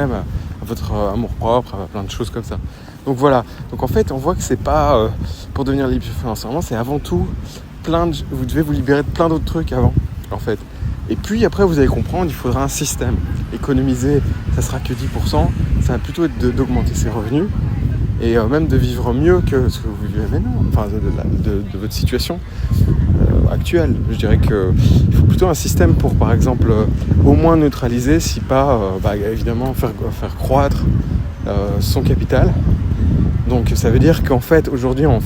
à votre amour-propre, à plein de choses comme ça. Donc voilà, donc en fait on voit que c'est pas pour devenir libre financièrement, c'est avant tout vous devez vous libérer de plein d'autres trucs avant en fait. Et puis après vous allez comprendre, il faudra un système. Économiser, ça sera que 10%, ça va plutôt être d'augmenter ses revenus et même de vivre mieux que ce que vous vivez maintenant, enfin de votre situation actuelle. Je dirais qu'il faut plutôt un système pour par exemple au moins neutraliser, si pas évidemment faire croître son capital. Donc ça veut dire qu'en fait aujourd'hui en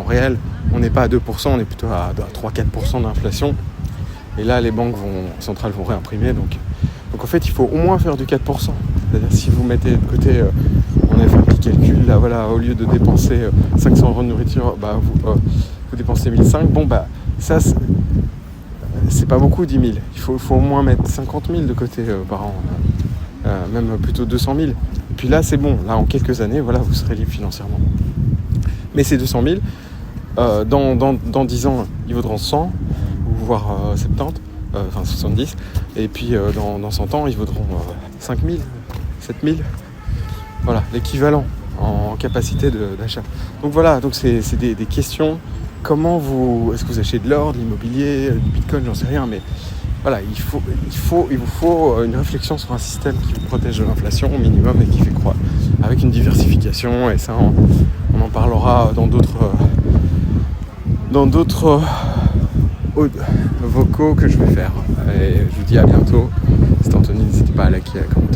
réel on n'est pas à 2%, on est plutôt à 3-4% d'inflation. Et là les banques centrales vont réimprimer. Donc en fait il faut au moins faire du 4%. C'est-à-dire si vous mettez de côté, on a fait un petit calcul là, voilà, au lieu de dépenser 500 € de nourriture, vous dépensez 1005. Ça c'est pas beaucoup 10 000. Il faut au moins mettre 50 000 de côté par an, même plutôt 200 000. Et puis là c'est bon, là en quelques années voilà, vous serez libre financièrement. Mais ces 200 000, dans 10 ans ils vaudront 100, voire 70, 70. Et puis dans 100 ans ils vaudront 5 000, 7 000. Voilà, l'équivalent en capacité d'achat. Donc voilà, donc c'est des questions. Est-ce que vous achetez de l'or, de l'immobilier, du bitcoin, j'en sais rien, mais voilà, il vous faut une réflexion sur un système qui vous protège de l'inflation au minimum et qui fait croître, avec une diversification. Et ça, on en parlera dans d'autres vocaux que je vais faire. Et je vous dis à bientôt. C'était Anthony, n'hésitez pas à liker, à commenter.